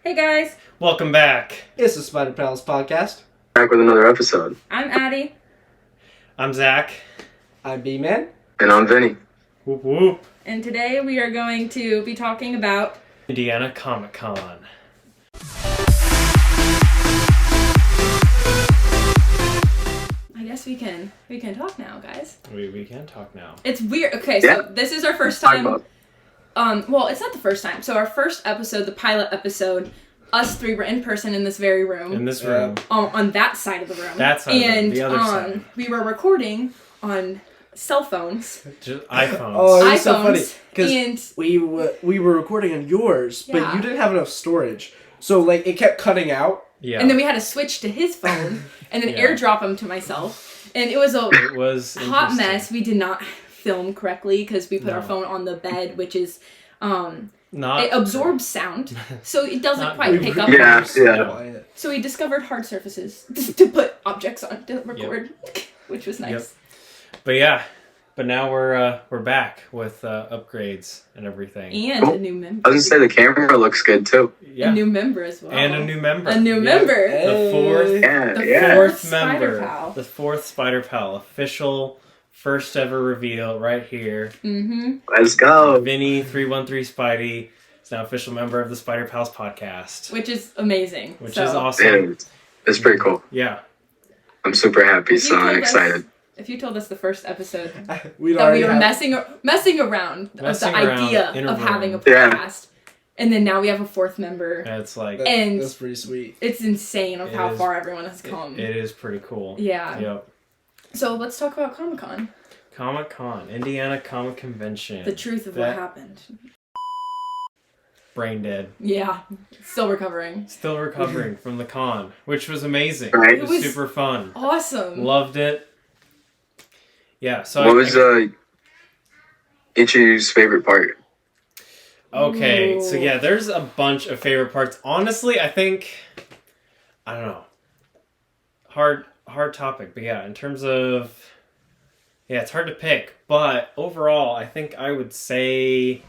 Hey guys, Welcome back. It's the Spider Pals podcast. Back with another episode. I'm Addie. I'm Zach. I'm B-Man. And I'm Vinny. Whoop whoop. And today we are going to be talking about Indiana ComicCon. I guess we can talk now, guys. We can talk now. It's weird. Okay, so this is our first time. Well, it's not the first time. So our first episode, the pilot episode, us three were in person in this very room. In this room. On that side of the room. That side and the other side. We were recording on cell phones. Just iPhones. Oh, it was iPhones, so funny because and we were recording on yours, but Yeah. you didn't have enough storage, so like it kept cutting out. Yeah. And then we had to switch to his phone and then Yeah. airdrop him to myself. And it was a It was hot interesting. mess. We did not film correctly because we put our No. phone on the bed, which is Not it absorbs sound, so it doesn't Not quite pick up. Yeah. So we discovered hard surfaces to put objects on to record, which was nice. Yep. But now we're back with upgrades and everything. And a new member. I was gonna say the camera looks good too. Yeah. A new member as well. And a new member. A new Yeah. member. The fourth. Yeah, The yeah. fourth Fourth Spider member. Pal. The fourth Spider Pal. Official first ever reveal right here. Mm-hmm. Let's go. Vinny 313 Spidey is now official member of the Spider Pals podcast. Which is amazing. Which So, is awesome. Yeah, it's pretty cool. Yeah. I'm super happy, if you so I'm told us- excited. If you told us the first episode We'd that we already were have- messing around with Messing the around idea in a of room. having a Yeah. podcast, and then now we have a fourth member. It's like And- That's pretty sweet. It's insane of It how is- far everyone has come. it is pretty cool. Yeah. Yep. So let's talk about Comic-Con. Comic-Con, Indiana Comic Convention. The truth of That- what happened. Brain dead. Yeah. Still recovering. Still recovering from the con, which was amazing. Right. It was, It was- super fun. Awesome. Loved it. Yeah, so What was each of your favorite part? okay, so Ooh. yeah, there's a bunch of favorite parts. Honestly, I think I don't know. Hard topic, but yeah, in terms of it's hard to pick, but overall, I think I would say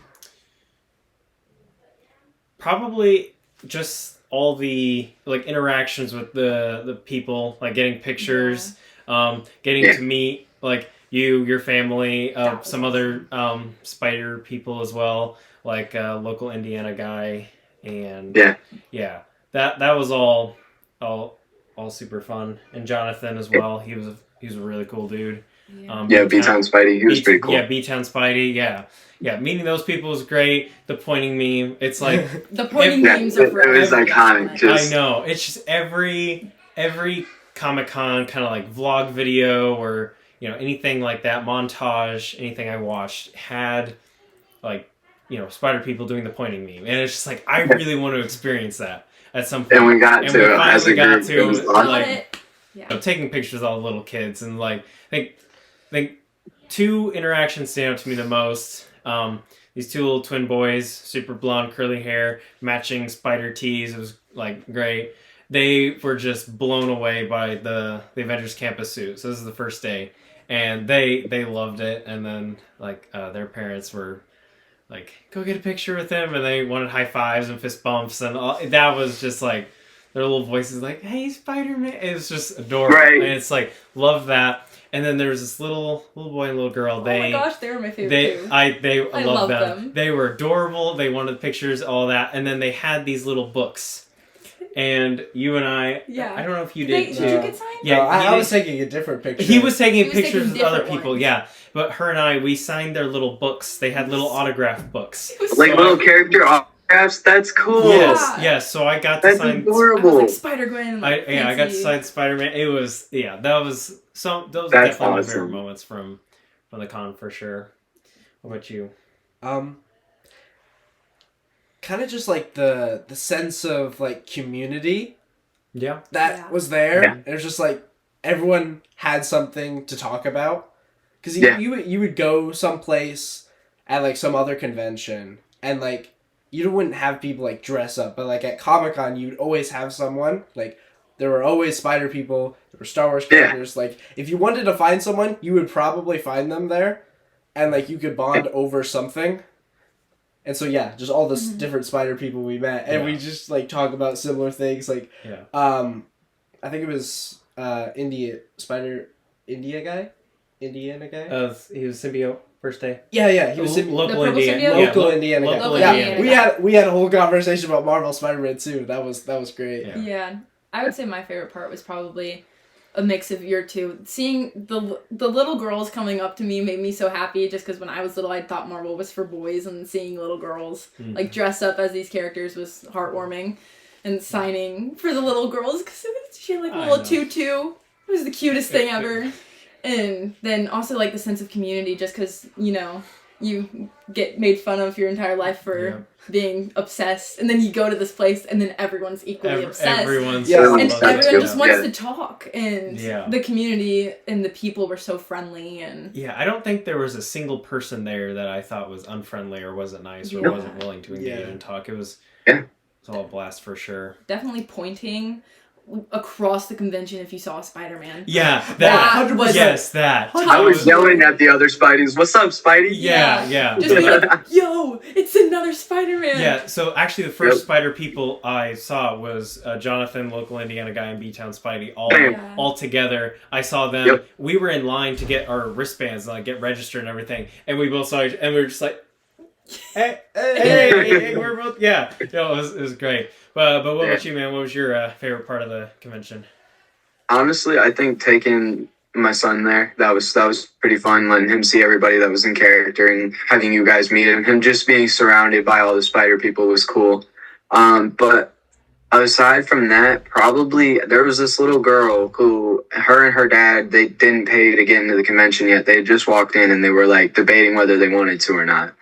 probably just all the like interactions with the people, like getting pictures, getting Yeah. to meet like your family, That was some other spider people as well, like a local Indiana guy, and Yeah. that was all super fun, and Jonathan as well. He was a really cool dude. Yeah. Yeah, B-Town Spidey, he was pretty cool. Yeah, B-Town Spidey, yeah. Meeting those people was great. The pointing meme, it's like The pointing Yeah, memes are it was forever. iconic, just- I know. It's just every Comic-Con kind of like vlog video or anything like that, montage, anything I watched had like spider people doing the pointing meme, and it's just like I really want to experience that at some point. And we got And to we as a finally got group. to, It was Got awesome. like, it. Yeah. taking pictures of all the little kids, and like I think two interactions stand out to me the most. These two little twin boys, super blonde curly hair, matching spider tees. It was like great. They were just blown away by the Avengers campus suit. So this is the first day, and they loved it. And then like their parents were like, go get a picture with him, and they wanted high fives and fist bumps, and all, that was just like their little voices like, hey, Spider-Man. It was just adorable. Right. And it's like, love that. And then there was this little boy and little girl. Oh my gosh, they were my favorite too. I love love them. them. They were adorable. They wanted pictures, all that. And then they had these little books. And you and I don't know if you did. Did too. you get signed? Yeah, No, I he was did- taking a different picture. He was taking He was pictures taking with other different people, ones. yeah. But her and I, we signed their little books. They had little autograph books. It was Like so little character autographs, that's cool. Yes. So I got to That's sign. I was adorable. like Spider-Gwen. I got to fancy. sign Spider-Man. It was that was those were That's definitely my awesome. favorite moments from the con for sure. What about you? kind of just like the sense of like community Yeah. that Yeah. was there. Yeah. It was just like everyone had something to talk about. Because Yeah. you would go someplace at like some other convention and like you wouldn't have people like dress up, but like at Comic-Con you'd always have someone like there were always spider people, there were Star Wars characters. Like if you wanted to find someone, you would probably find them there, and like you could bond over something. And so yeah, just all the different spider people we met, and we just like talk about similar things. Like, I think it was Indiana guy. He was symbiote first day. Yeah, he was local Indiana. Local Indiana guy. Local Yeah, Indiana we had a whole conversation about Marvel Spider-Man too. That was great. Yeah, I would say my favorite part was probably a mix of your two. Seeing the little girls coming up to me made me so happy, just because when I was little I thought Marvel was for boys, and seeing little girls like dress up as these characters was heartwarming, and signing for the little girls because she had like a little tutu. It was the cutest thing ever. And then also like the sense of community, just because you get made fun of your entire life for being obsessed, and then you go to this place and then everyone's equally obsessed. Everyone's and everyone just wants to talk, and the community and the people were so friendly. And I don't think there was a single person there that I thought was unfriendly or wasn't nice or wasn't willing to engage and talk. It was all a blast for sure. Definitely pointing across the convention if you saw a Spider-Man. Yeah, that 100%. Yes, that. I was yelling at the other Spideys, "What's up, Spidey?" Yeah. Just be like, "Yo, it's another Spider-Man." Yeah, so actually the first Spider people I saw was Jonathan, local Indiana guy, and B-Town Spidey, all together. I saw them. Yep. We were in line to get our wristbands and like get registered and everything, and we both saw each, and we were just like, hey, we're both, it was great. But what about you, man? What was your favorite part of the convention? Honestly, I think taking my son there, that was pretty fun, letting him see everybody that was in character and having you guys meet him. Him just being surrounded by all the spider people was cool. But aside from that, probably there was this little girl who, her and her dad, they didn't pay to get into the convention yet. They just walked in and they were like debating whether they wanted to or not.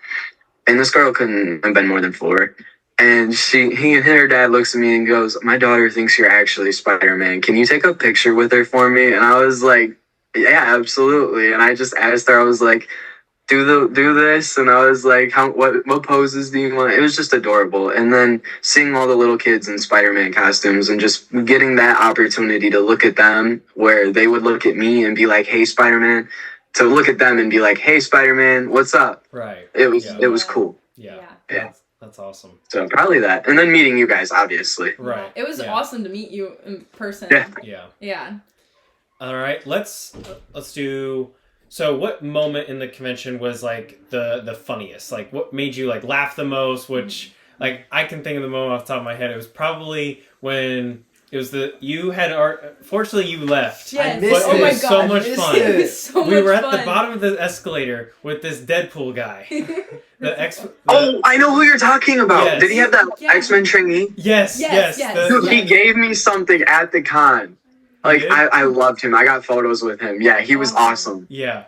And this girl couldn't have been more than 4. And he and her dad looks at me and goes, "My daughter thinks you're actually Spider-Man. Can you take a picture with her for me?" And I was like, "Yeah, absolutely." And I just asked her, I was like, do this. And I was like, what poses do you want? It was just adorable. And then seeing all the little kids in Spider-Man costumes and just getting that opportunity to look at them where they would look at me and be like, "Hey, Spider-Man," to look at them and be like, "Hey, Spider-Man, what's up?" Right. It was cool. Yeah. That's awesome. So probably that. And then meeting you guys, obviously. Right. It was awesome to meet you in person. Yeah. All right. Let's do. So what moment in the convention was like the funniest? Like what made you like laugh the most? Which like I can think of the moment off the top of my head. It was probably when it was you had art. Fortunately, you left. Yes. But it was so much fun. It was so much fun. We were at the bottom of the escalator with this Deadpool guy. I know who you're talking about. Yes. Did he have that X-Men trainee? Yes. Dude, he gave me something at the con. Like, I loved him. I got photos with him. Yeah, he was awesome. Yeah.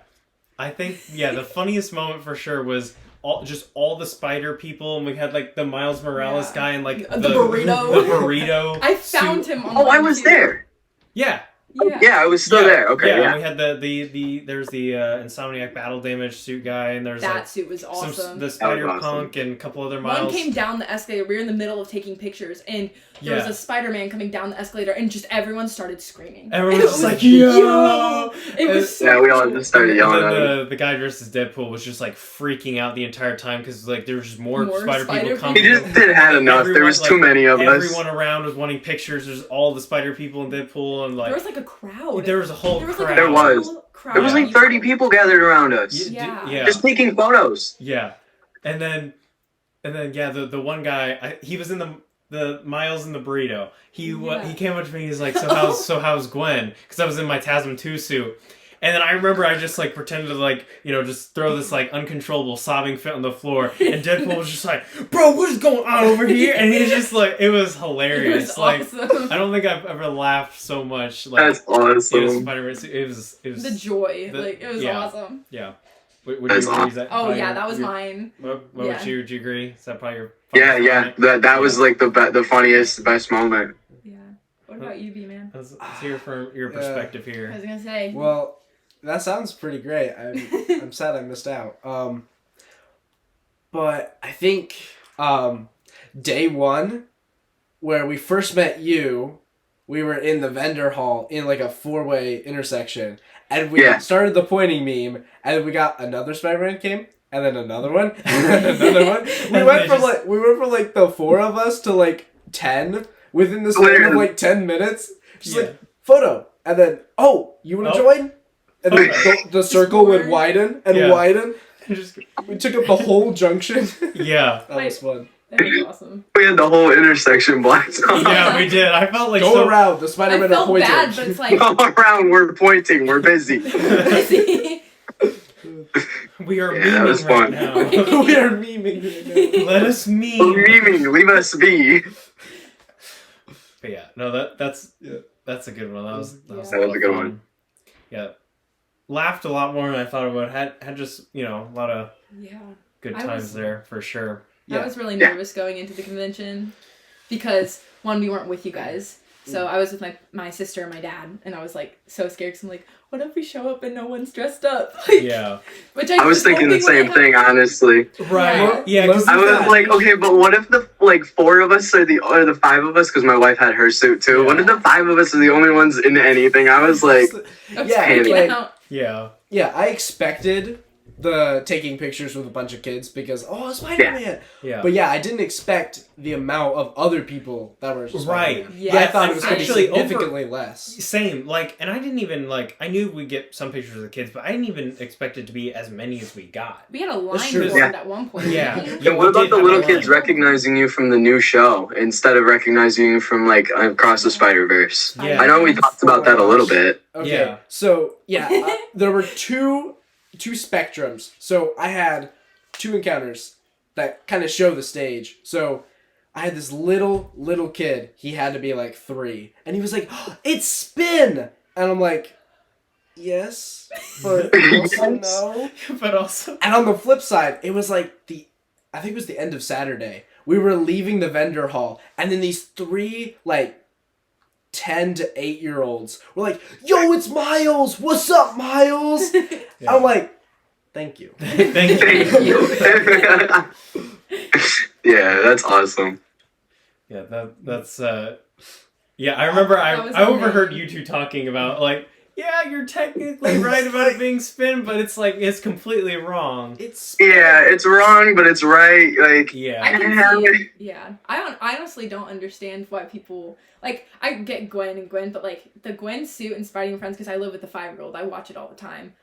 I think, the funniest moment for sure was all the spider people, and we had like the Miles Morales guy and like the burrito. The burrito. I found him on I was there. Yeah. Yeah, I was still there. Okay, yeah. And we had there's the Insomniac battle damage suit guy, and there's that suit was awesome. The Spider Punk and a couple other Miles. One came down the escalator. We were in the middle of taking pictures, and there was a Spider-Man coming down the escalator, and just everyone started screaming. Everyone was just like, "Yo!" It was so we all just started yelling at him. The guy dressed as Deadpool was just like freaking out the entire time because like there was just more spider people coming. He just didn't have enough. There was too many of us. Everyone around was wanting pictures. There's all the spider people and Deadpool, and like there was like a crowd. There was a whole crowd. There was like 30 people gathered around us. Yeah. Just taking photos. Yeah. And then the one guy, he was in the Miles and the burrito. He came up to me. He's like, so how's Gwen? Because I was in my TASM 2 suit. And then I remember I just like pretended to like, just throw this like uncontrollable sobbing fit on the floor. And Deadpool was just like, "Bro, what is going on over here?" And he's just like, it was hilarious. It was awesome. I don't think I've ever laughed so much. Like, that's awesome. It was the joy. It was awesome. Yeah. That's awesome. That was mine. What about you? Do you agree? Is that probably your that was like the funniest, best moment. Yeah. What about you, B-Man? Let's hear from your perspective here. I was gonna say. Well, that sounds pretty great. I'm sad I missed out. But I think day one, where we first met you, we were in the vendor hall in like a 4-way intersection, and we started the pointing meme, and we got another Spider-Man came. and then another one, and then another one. We And went they from like the 4 of us to like 10 within the span of like 10 minutes. Just like photo, and then you want to join? And then the circle would widen and widen. Just, We took up the whole junction. yeah. That was fun. That was awesome. We had the whole intersection blocked off. Yeah, we did. I felt like Go around. The Spider-Man I are felt pointing. bad, but it's like Go around, we're pointing, we're busy. we are Yeah, that was memeing right fun. now. We are memeing right now. Let us meme. We're memeing, leave us be. But yeah, no, that's a good one. That was That was a good fun. one. Yeah, laughed a lot more than I thought I would. Had just a lot of good I times was- there for sure. I was really nervous going into the convention because one, we weren't with you guys. So I was with my sister and my dad, and I was like so scared because I'm like, what if we show up and no one's dressed up? Like, Yeah, which I was thinking the same thing, honestly. right. Yeah, 'cause I was that- like, okay, but what if the 4 of us or the 5 of us? Because my wife had her suit too. Yeah. What if the 5 of us are the only ones in anything? I was like, Yeah, yeah, I expected the taking pictures with a bunch of kids because Spider-Man. yeah. But yeah, I didn't expect the amount of other people that were Right. Spider-Man. Yeah, I thought it was going to be actually significantly less. Same, and I didn't even, I knew we'd get some pictures of the kids, but I didn't even expect it to be as many as we got. We had a line true. formed Yeah. at one point. Yeah. didn't we? and what we about did the have little a kids line. recognizing you from the new show instead of recognizing you from across the Spider-Verse? Yeah. I know we talked about that a little bit. Okay, Yeah. so there were two spectrums. So I had 2 encounters that kind of show the stage. So I had this little kid. He had to be like 3, and he was like, "It's Spin," and I'm like, "Yes, but also no." But also, And on the flip side, it was like I think it was the end of Saturday. We were leaving the vendor hall, and then these 3 10 to 8-year-olds were like, "Yo, it's Miles! What's up, Miles?" Yeah. I'm like, "Thank you." thank Thank you. you. Yeah, that's awesome. Yeah, that's yeah. I remember That was I overheard amazing. you two talking about yeah, you're technically right about it being Spin, but it's completely wrong. It's Yeah, it's wrong, but it's right. Yeah. I can see. Yeah, I honestly don't understand why people I get Gwen and Gwen, but the Gwen suit in Spidey and Friends because I live with a 5-year-old. I watch it all the time.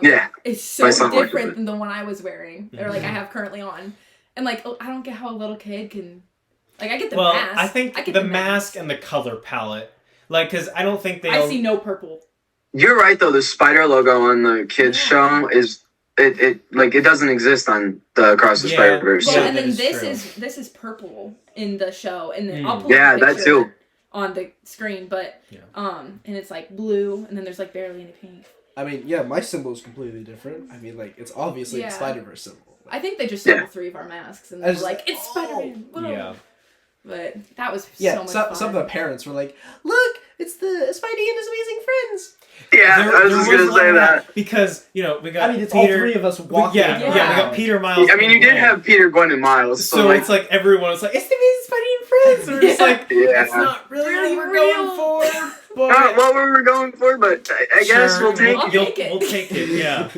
Yeah. It's so My son watches different it. than the one I was wearing or I have currently on, and I don't get how a little kid can. I get the Well, mask. I think get the mask and the color palette, because I don't think they. I see no purple. You're right though. The spider logo on the kids show is it doesn't exist on the Across the Yeah. Spider-Verse. Well, Yeah, and that then is this true. is purple in the show, and then Mm. I'll pull Yeah, up a that picture too. on the screen, but and it's blue, and then there's barely any pink. I mean, yeah, my symbol is completely different. I mean, it's obviously Yeah. the Spider-Verse symbol. I think they just Yeah. stole 3 of our masks, and I they're just- like, "It's Spider-Man." Whoa. Yeah. But that was Yeah, so much fun. some of the parents were like, "Look, it's the Spidey and his amazing friends." Yeah, I was just gonna say that. because we got I mean, it's Peter. all 3 of us walking. Yeah, Yeah. we got Peter, Miles. I mean, you and did Gwen. have Peter, Gwen, and Miles, So it's everyone was like, "It's the amazing Spidey and Friends," and we're just Yeah. "It's not really what we're Real. going for." But Not what we were going for, but I guess Sure, we'll take I'll it. take it. We'll take it. Yeah.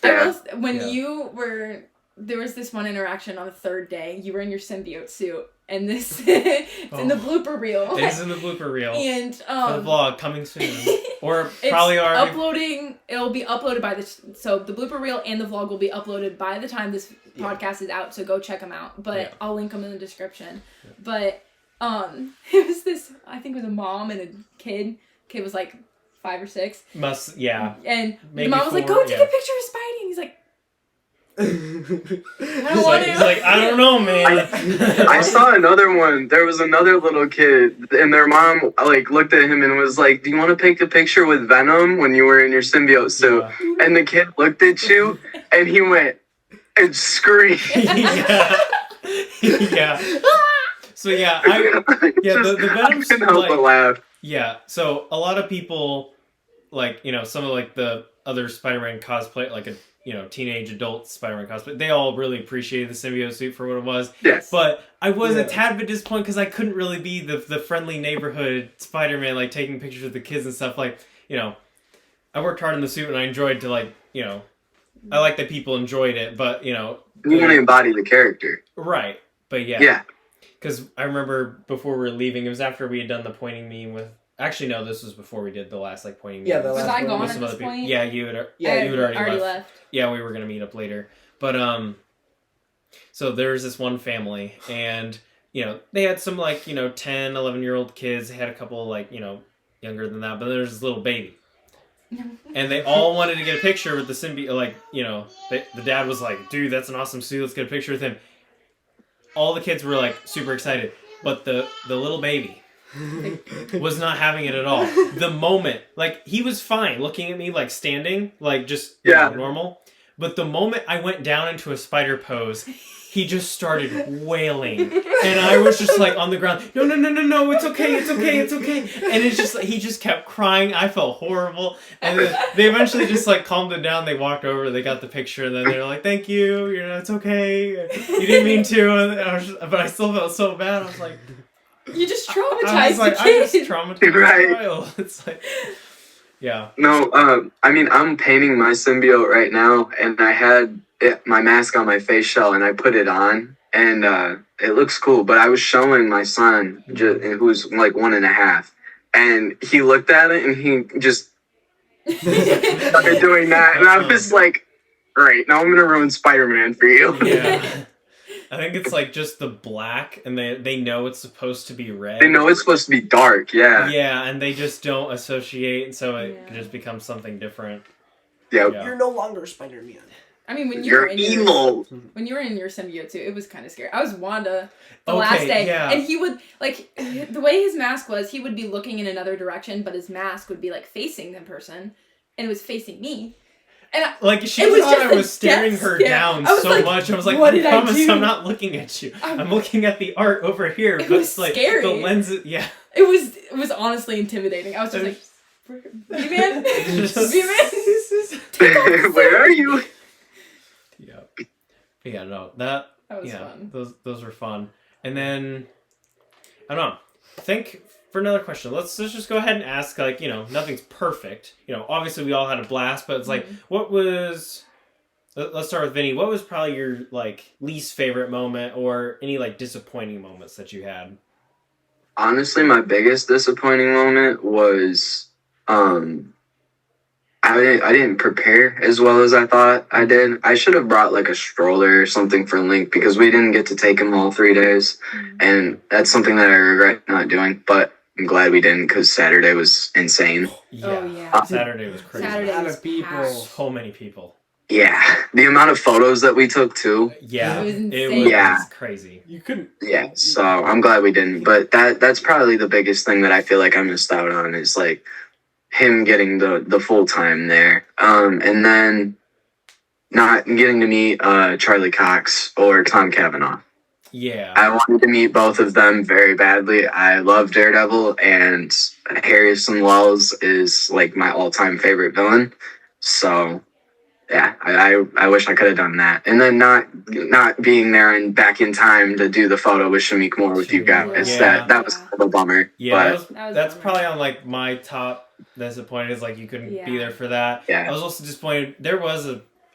I was, when Yeah. you were there was this one interaction on the 3rd day. You were in your symbiote suit, and this it's in the blooper reel. It is in the blooper reel. And For the vlog coming soon, or it's probably already. uploading. It'll be uploaded by so the blooper reel and the vlog will be uploaded by the time this podcast is out. So go check them out. But I'll link them in the description. Yeah. But it was this. I think it was a mom and a kid. Kid was 5 or 6. And Maybe the mom was like, 4, "Go take a picture of Spidey." And he's like, I don't want to. He's like, "I don't know, man." I saw another one. There was another little kid, and their mom looked at him and was like, "Do you want to take a picture with Venom when you were in your symbiote suit?" Yeah. And the kid looked at you, and he went and screamed. yeah. Yeah. So the I Venom's couldn't help but laugh. Yeah, so a lot of people, some of the other Spider-Man cosplay, a teenage adult Spider-Man cosplay, they all really appreciated the symbiote suit for what it was. Yes. But I was a tad bit disappointed because I couldn't really be the friendly neighborhood Spider-Man, taking pictures of the kids and stuff. I worked hard in the suit and I enjoyed to, I like that people enjoyed it, but You want to embody the character. right. But Yeah. because I remember before we were leaving, it was after we had done the pointing meme with. Actually, no, this was before we did the last like pointing meme. Yeah, the Was last I one. gone with at some this other people. point? Yeah, you had. Yeah, you had already left. left. Yeah, we were gonna meet up later, but so there was this one family, and they had some like 10, 11-year-old kids. They had a couple like younger than that, but there was this little baby. And they all wanted to get a picture with the symbiote. Like, the dad was like, dude, that's an awesome suit. Let's get a picture with him. All the kids were like super excited. But the little baby was not having it at all. The moment, like, he was fine looking at me, like, standing, like, just normal. But the moment I went down into a spider pose, he just started wailing. And I was just like on the ground, no, it's okay. And it's just like, he just kept crying. I felt horrible. And then they eventually just like calmed it down. They walked over, they got the picture, and then they were like, thank you, it's okay. You didn't mean to. But I still felt so bad. I was like, You just traumatized I was like, the I kid. just traumatized Right. the child. It's like, yeah. No, I mean, I'm painting my symbiote right now, and I had my mask on my face shell, and I put it on, and it looks cool. But I was showing my son, who's like 1.5, and he looked at it, and he just started doing that, and I was like, "Right, now I'm gonna ruin Spider-Man for you." Yeah. I think it's like just the black, and they know it's supposed to be red. They know it's supposed to be dark, yeah. Yeah, and they just don't associate, and so it just becomes something different. Yep. Yeah. You're no longer Spider-Man. I mean, when You're in evil. when you were in your symbiote too, it was kind of scary. I was Wanda the last day, and he would like the way his mask was. He would be looking in another direction, but his mask would be like facing the person, and it was facing me. And Like, she it was thought just I a was staring death her scare. down I was so like, much. I was like, what I did I promise do? I'm not looking at you. I'm looking at the art over here. It But was it's like scary. the lenses. Yeah. It was honestly intimidating. I was just like, V-Man? V-Man? Where are you? Yeah. Yeah, no. That was fun. Those were fun. And then I don't know. I think for another question, let's just go ahead and ask, like, nothing's perfect. Obviously we all had a blast, but it's like, what was let's start with Vinny. What was probably your like least favorite moment, or any like disappointing moments that you had? Honestly, my biggest disappointing moment was I didn't prepare as well as I thought I did. I should have brought like a stroller or something for Link, because we didn't get to take him all 3 days, and that's something that I regret not doing. But I'm glad we didn't, because Saturday was insane. Yeah. Saturday was crazy. Saturday A lot was of people. packed. So many people. Yeah, the amount of photos that we took too. Yeah, It was it insane. was Yeah. crazy. You couldn't. Yeah, so I'm glad we didn't. But that's probably the biggest thing that I feel like I missed out on, is like him getting the full time there. And then not getting to meet Charlie Cox or Tom Cavanaugh. Yeah. I wanted to meet both of them very badly. I love Daredevil, and Harrison Wells is like my all-time favorite villain. So yeah, I wish I could have done that. And then not being there and back in time to do the photo with Shamik Moore with you guys. Yeah. That was kind of a bummer. Yeah, But that's probably on like my top disappointed, is like you couldn't be there for that. Yeah. I was also disappointed. There was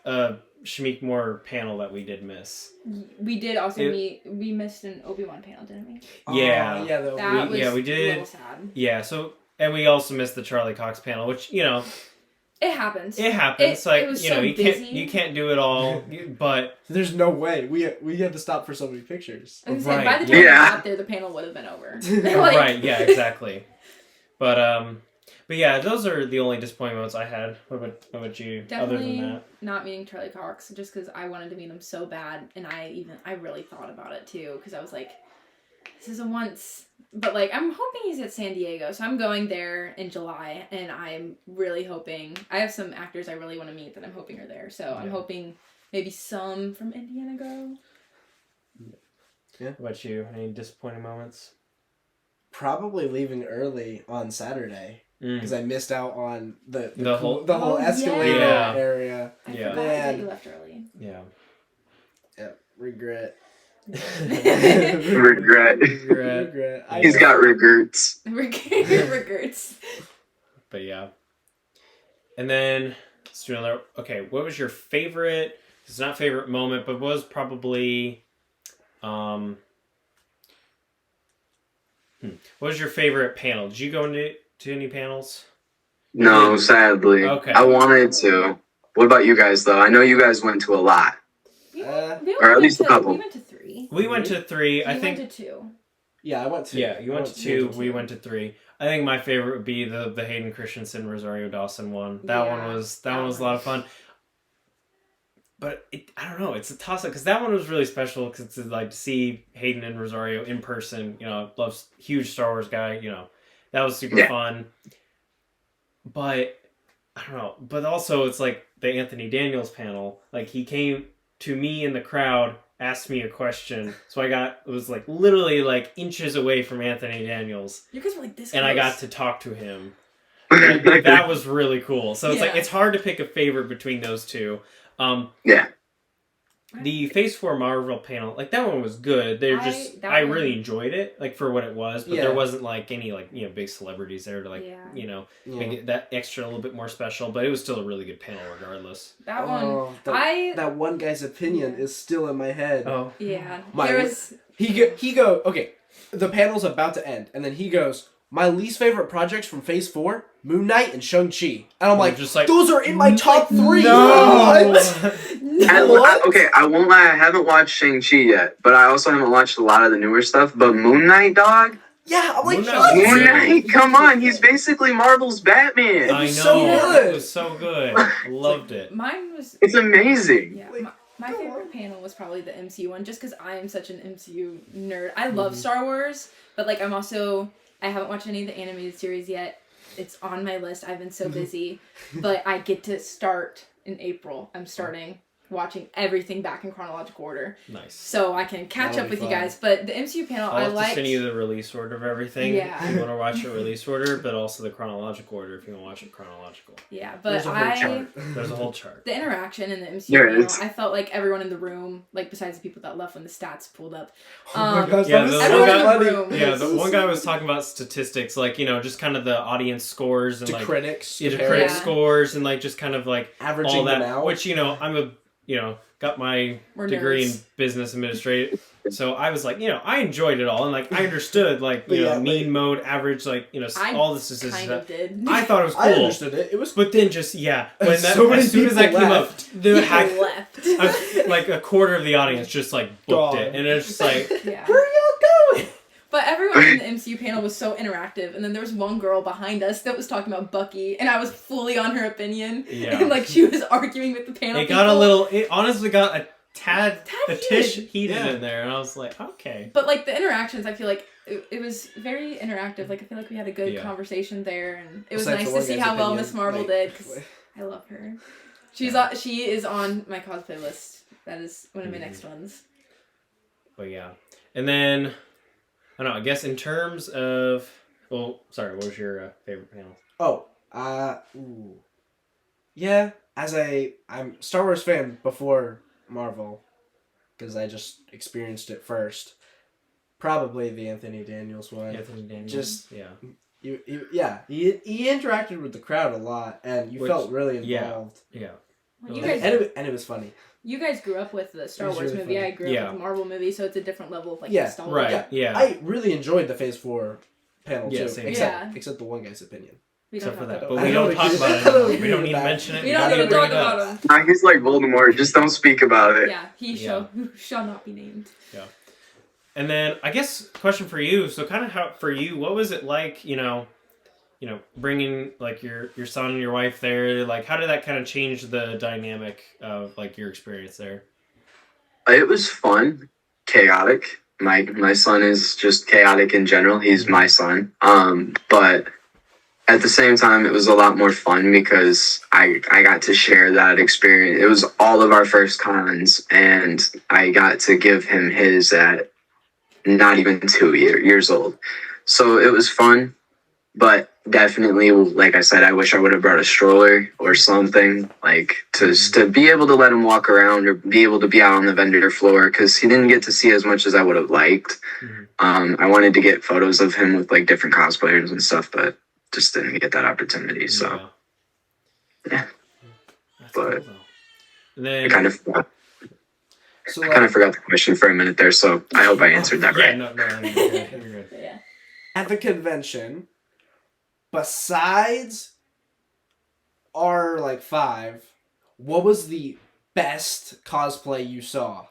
a Shamik Moore panel that we did miss. We did also meet. We missed an Obi-Wan panel, didn't we? Yeah. Yeah. That was we did. a little sad. Yeah. So, and we also missed the Charlie Cox panel, which It happens. it happens. It was so busy. you can't do it all, but There's no way we had to stop for so many pictures. I was gonna say, by Right, the time we yeah. got there, the panel would have been over. right, yeah, exactly. But yeah, those are the only disappointments I had. What about you? Definitely Other than that, not meeting Charlie Cox, just because I wanted to meet him so bad, and I really thought about it too, because I was like, this is a once. But like, I'm hoping he's at San Diego, so I'm going there in July, and I'm really hoping. I have some actors I really want to meet that I'm hoping are there, so I'm hoping maybe some from Indiana go. What about you? Any disappointing moments? Probably leaving early on Saturday, because I missed out on the whole escalator yeah. area. I Yeah. forgot that you left early. Yeah. Yep, regret. regret. He's got regrets. Regrets. But yeah. And then let's do another. Okay, what was your favorite? It's not favorite moment, but was probably. What was your favorite panel? Did you go into any panels? No, sadly. Okay. I wanted to. What about you guys, though? I know you guys went to a lot. We Or at least a couple. We went to 3. We went to 3. I You think. went to 2. Yeah, I went to. Yeah, you went to 2. We went to 3. I think my favorite would be the Hayden Christensen Rosario Dawson one. That one was a lot of fun. But I don't know. It's a toss up because that one was really special because it's like to see Hayden and Rosario in person. You know, loves huge Star Wars guy. You know, that was super fun. But I don't know. But also, it's like the Anthony Daniels panel. Like he came to me in the crowd, asked me a question, so it was like literally like inches away from Anthony Daniels. You guys were like this. And close. I got to talk to him. Like, that was really cool. So it's like it's hard to pick a favorite between those two. Yeah. The Phase 4 Marvel panel, like that one was good. I really enjoyed it, like for what it was, but there wasn't like any like big celebrities there to like make it that extra a little bit more special. But it was still a really good panel regardless. That one, that one guy's opinion is still in my head. Oh yeah, he go okay. The panel's about to end, and then he goes, "My least favorite projects from Phase 4, Moon Knight and Shang-Chi." And I'm like, those are in my top 3! No! What? Okay, I won't lie, I haven't watched Shang-Chi yet, but I also haven't watched a lot of the newer stuff. But Moon Knight, dog? Yeah, I'm like, Moon Knight, come on, he's basically Marvel's Batman. I know, so good. It was so good. Loved it. Mine was... It's amazing. Yeah, my favorite panel was probably the MCU one, just because I am such an MCU nerd. I love Star Wars, but like I haven't watched any of the animated series yet. It's on my list. I've been so busy. But I get to start in April. I'm starting watching everything back in chronological order. Nice. So I can catch up with you guys. But the MCU panel, I'll have to send you the release order of everything. Yeah. If you want to watch the release order, but also the chronological order if you want to watch it chronological. Yeah, but There's a whole chart. The interaction in the MCU panel, I felt like everyone in the room, like besides the people that left when the stats pulled up. Oh my gosh, yeah, the one guy was talking about statistics, like, just kind of the audience scores and the like critics. the critic scores and like just kind of like averaging all that, them out. which I'm got my degree in business administration, so I was like, I enjoyed it all, and like I understood like mean mode, average, like all this is kind of did. I thought it was cool. I understood it. It was, but then just when as soon as that came up, left. like a quarter of the audience just like booked it, and it's just like, yeah. Where are y'all going? But everyone in the MCU panel was so interactive, and then there was one girl behind us that was talking about Bucky, and I was fully on her opinion, and like she was arguing with the panel. It honestly got a tish heated in there, and I was like, okay. But like the interactions, I feel like it was very interactive. Like I feel like we had a good conversation there, and it was nice to see how well Miss Marvel did, because I love her. She is on my cosplay list. That is one of my next ones. But yeah, and then. I don't know, I guess in terms of... Well, sorry, what was your favorite panel? Yeah, I'm a Star Wars fan before Marvel, because I just experienced it first. Probably the Anthony Daniels one. Anthony Daniels, just, yeah. He interacted with the crowd a lot, and you felt really involved. Yeah. Well, and it was funny. You guys grew up with the Star Wars movie. Funny. I grew up with the Marvel movie, so it's a different level of like nostalgia. Right. Yeah. I really enjoyed the Phase 4 panel too, Same. except the one guy's opinion. Except for that, but we don't talk about it. We don't need to mention it. We don't need to talk about him. He's like Voldemort. Just don't speak about it. Yeah, he shall not be named. Yeah. And then I guess question for you. So kind of how for you, what was it like? Bringing like your son and your wife there, like how did that kind of change the dynamic of like your experience there? It was fun, chaotic. My son is just chaotic in general. He's my son. But at the same time, it was a lot more fun because I got to share that experience. It was all of our first cons, and I got to give him his at not even 2 years old. So it was fun. But definitely, like I said, I wish I would have brought a stroller or something, like to be able to let him walk around or be able to be out on the vendor floor, because he didn't get to see as much as I would have liked. I wanted to get photos of him with like different cosplayers and stuff, but just didn't get that opportunity. So, yeah. That's but cool, though. And then I kind of So forgot the question for a minute there, so I hope I answered that yeah, right. no, you're good. You're good. But yeah. at the convention, besides our like 5, what was the best cosplay you saw?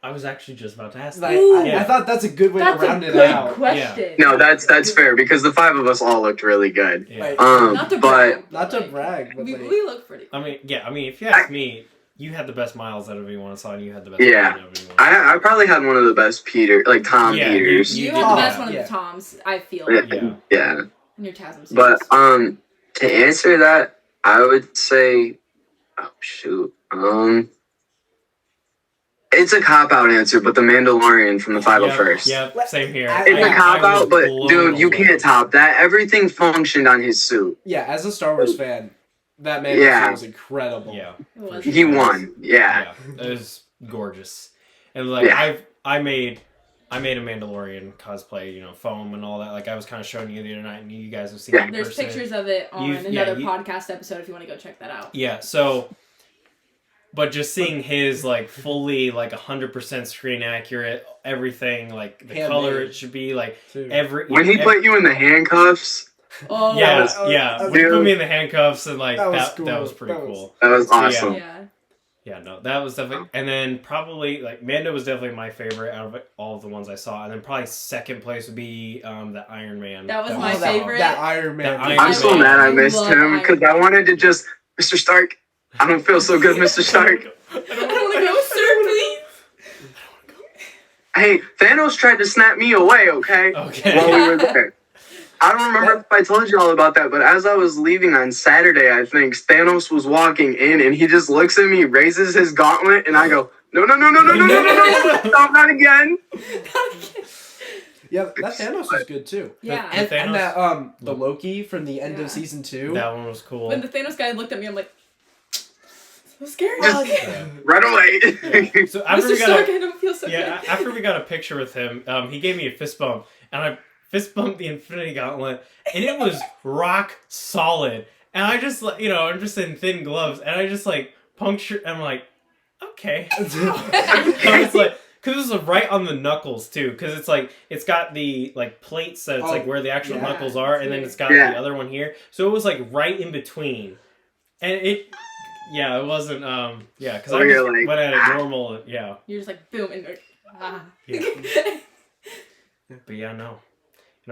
I was actually just about to ask Like, that. Ooh. I thought that's a good way That's to a round it good out. question. No, that's fair because the 5 of us all looked really good. Yeah. Like, Not to But brag. not to like, brag, but we, like, we look pretty cool. I mean, if you ask me, you had the best Miles out of anyone I saw, and you had the best Yeah. Ryan out of anyone I saw. I probably had one of the best Tom Yeah, Peters. You did had the best that. one of Yeah. the Toms, I feel. Yeah. Yeah. In your Tasm suits. But to answer that, I would say, oh shoot, it's a cop out answer, but the Mandalorian from the 501st. Yep, same here. It's a cop I was out, but blown dude, you away. can't top that. Everything functioned on his suit. yeah, as a Star Wars fan, that man Yeah. was incredible. Yeah. It was. He won. Yeah. It was gorgeous, and like Yeah. I made a Mandalorian cosplay, foam and all that. Like I was kind of showing you the other night, and you guys have seen it in There's person. pictures of it on You've- another you- podcast episode if you want to go check that out. Yeah, so, but just seeing his like fully like 100% screen accurate, everything like the Handmade. color it should be like Too. when He put you in the handcuffs. Oh, Yeah, was- yeah. that When he was- put me in the handcuffs and like That was that cool. was pretty That was- cool. That was So, yeah. awesome. yeah. Yeah, no, that was definitely, and then probably like Mando was definitely my favorite out of all of the ones I saw, and then probably second place would be the Iron Man. That was Oh, my that- favorite. That Iron Man. That Iron I'm so Man. mad I I missed love him because I wanted to just, Mr. Stark. I don't feel so good, Mr. Stark. I don't want to go, sir, please. Hey, Thanos tried to snap me away. Okay. Okay. While we were there. I don't remember if I told you all about that, but as I was leaving on Saturday, I think Thanos was walking in and he just looks at me, raises his gauntlet, and I go, no, not again. Yeah, that Thanos was good too. Yeah. And Thanos? that the Loki from the end Yeah. of season 2. That one was cool. When the Thanos guy looked at me, I'm like, so scary. Yeah. Right away. Yeah. So after Mr. we Stark, got I don't feel so yeah, good. after we got a picture with him, he gave me a fist bump, and I fist bumped the Infinity Gauntlet, and it was rock solid. And I just I'm just in thin gloves, and I just like punctured. I'm like, okay. I was like, because it was right on the knuckles too, because it's got the like plates that it's like where the actual yeah. knuckles are, and then it's got Yeah. the other one here, so it was like right in between, and it wasn't because I Oh, you're just like, went at it normal, yeah. You're just like, boom, and you're like, ah. Yeah. But yeah, no.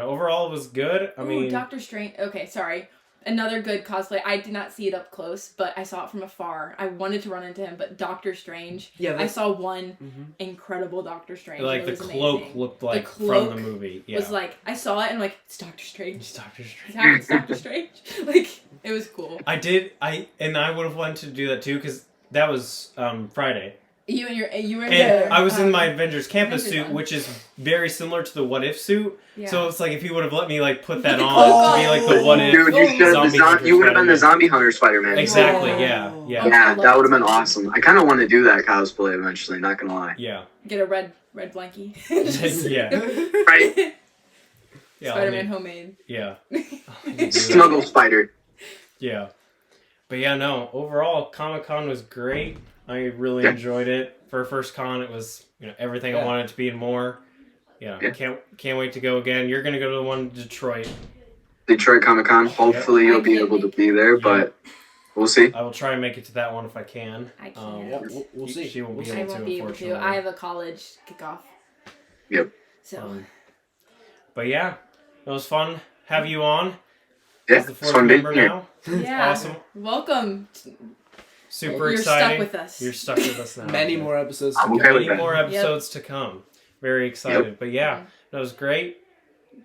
Overall it was good. I mean, Doctor Strange. Okay, sorry. Another good cosplay. I did not see it up close, but I saw it from afar. I wanted to run into him, but Doctor Strange. Yeah, I saw one incredible Doctor Strange. like it the was cloak amazing. looked like cloak from the movie. Yeah. Was like, I saw it and I'm like, it's Doctor Strange. It's Doctor Strange. It's Doctor Strange. Like, it was cool. I would have wanted to do that too, because that was Friday. You were And there. I was in my Avengers Campus Avengers suit, one. which is very similar to the What If suit. Yeah. So it's like if he would have let me like put that the on cloak to be like on. the What If Dude, you should zombie hunter you would have been the Spider-Man. zombie hunter Spider-Man. Exactly. Oh. Yeah. Yeah. I Yeah, love that would have been that. awesome. I kind of want to do that cosplay eventually, not gonna lie. Yeah. Get a red blankie. Yeah. Right? Yeah. Spider-Man homemade. Yeah. Snuggle spider. Yeah. But yeah, no. Overall, Comic-Con was great. I really Yeah. enjoyed it. For a first con, it was everything I Yeah. wanted it to be and more. Yeah. Yeah. Can't wait to go again. You're gonna go to the one in Detroit. Detroit Comic Con. Hopefully you'll be able to be there, but we'll see. I will try and make it to that one if I can. I can't. Yeah, we'll see. She won't be I able won't to, be able to. unfortunately. I have a college kickoff. Yep. So. But yeah, it was fun. Have you on? Yeah, As the it's fourth fun being member here. now. Yeah. Awesome. Welcome. Super You're exciting. stuck with us. You're stuck with us now. Many more episodes. I'm to okay come. with Many that. more episodes to come. Very excited. But yeah, that was great.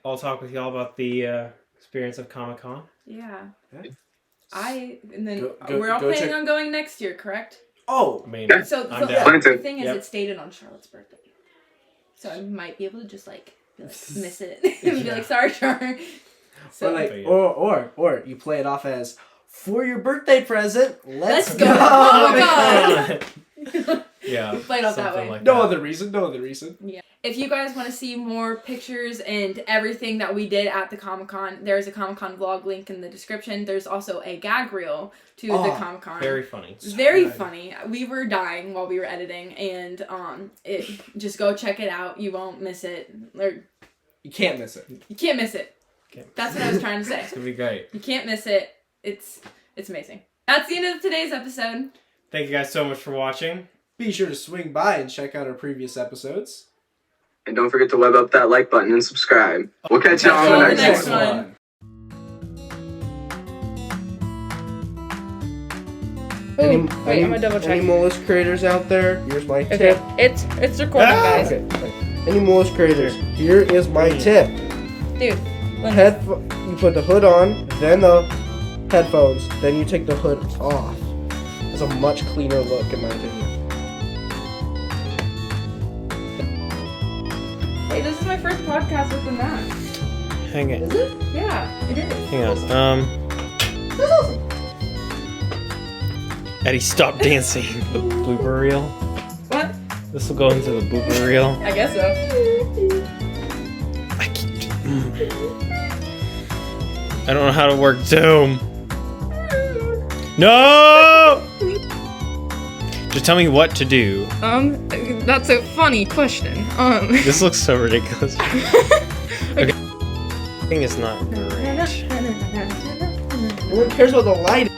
I'll talk with y'all about the experience of Comic-Con. Yeah. Yeah. And then Go- we're all go planning check- on going next year, correct? Oh, I mean, Yeah. So I'm the, down. the thing is, Yep. it's dated on Charlotte's birthday, so I might be able to just like miss it and be Yeah. like, sorry, Char. So or like, But yeah. or you play it off as for your birthday present. Let's go. go. Oh my God. Yeah. Played off that something way. like No that. other reason. No other reason. if you guys want to see more pictures and everything that we did at the Comic-Con, there's a Comic-Con vlog link in the description. There's also a gag reel to the Comic-Con. Very funny. Very funny. We were dying while we were editing, and just go check it out. You won't miss it. You can't miss it. You can't miss it. That's what I was trying to say. It's gonna be great. You can't miss it. It's amazing. That's the end of today's episode. Thank you guys so much for watching. Be sure to swing by and check out our previous episodes. And don't forget to web up that like button and subscribe. We'll catch you on the next one. Ooh, wait, I'm gonna double check. Any mollusk creators out there? Here's my tip. It's recording, guys. Okay. Any mollusk creators? Here is my tip. Dude, You put the hood on, then the headphones, then you take the hood off. It's a much cleaner look, in my opinion. Hey, this is my first podcast with the mask. Hang it. Is it? Yeah, it is. Hang on. That's awesome. Eddie, stop dancing. The blooper reel. What? This will go into the blooper reel. I guess so. I don't know how to work Zoom. No! Just tell me what to do. That's a funny question. This looks so ridiculous. Okay. I think it's not great. No one cares about the light.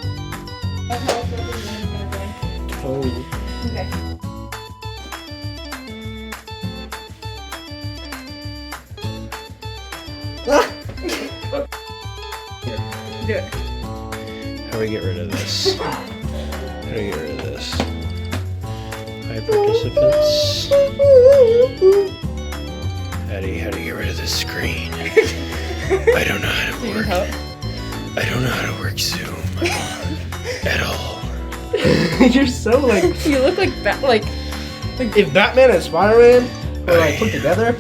Oh. Okay. Do it. How do we get rid of this? How do we get rid of this? Hi, participants. How do you get rid of this screen? I don't know how to work. I don't know how to work Zoom at all. You're so like. You look like If Batman and Spider-Man were like put together.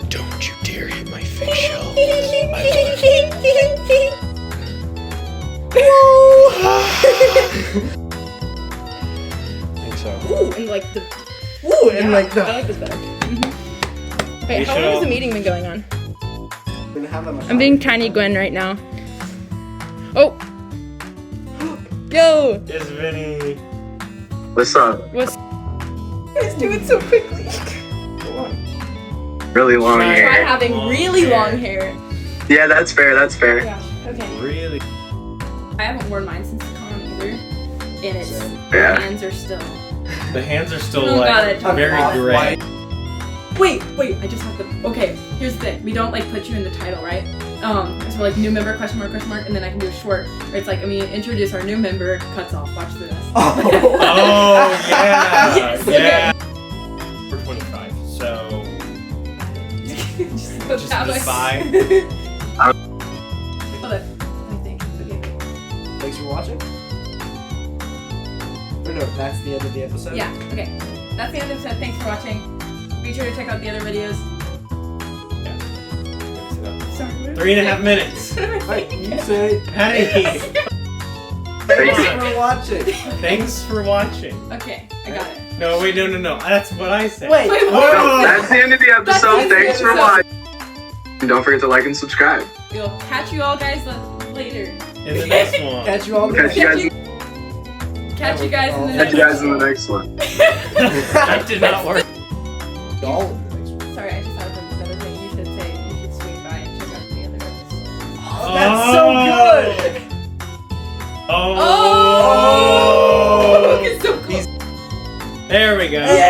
Don't you dare hit my face shell. I think so. Ooh, and like the. Ooh, and like the. I like this better. Mm-hmm. Wait, We how should long has all- the meeting been going on? Gonna have them I'm being Tiny Gwen right now. Oh. Yo. It's Vinny. What's up? What's? You guys do it so quickly. Really long Try Try hair. having Long really hair. long hair. Yeah, that's fair. That's fair. Gosh. Okay. Really? I haven't worn mine since the con either, and it's Yeah. my hands are still. The hands are still Oh, got it. very gray. Wait, I just have to. Okay, here's the thing. We don't like put you in the title, right? So like new member question mark, and then I can do a short. Where it's like, introduce our new member. Cuts off. Watch this. Oh yeah. Yes. Yeah. We're 25, so Just put just that be way. 5. Hold on. Let me think. Okay. Thanks for watching. Or no, that's the end of the episode. Yeah. Okay. That's the end of the episode. Thanks for watching. Be sure to check out the other videos. Sorry. 3.5 minutes. Right, you say. Hey. Thank Thanks you. for watching. Thanks for watching. Okay, I got it. No, wait, no. That's what I said. Wait. Wait, Whoa. what? That's the end of the That's the episode. end of the Thanks for episode. watching. And don't forget to like and subscribe. We'll catch you all guys later. In the next one. Catch you all Catch next you time. guys. Catch you guys in the Catch next you guys in the next one. That did not work. All in the next one. Sorry, I just thought of another thing. You should swing by and check out the other episodes. That's so good. Oh. It's so cool. There we go. Yeah.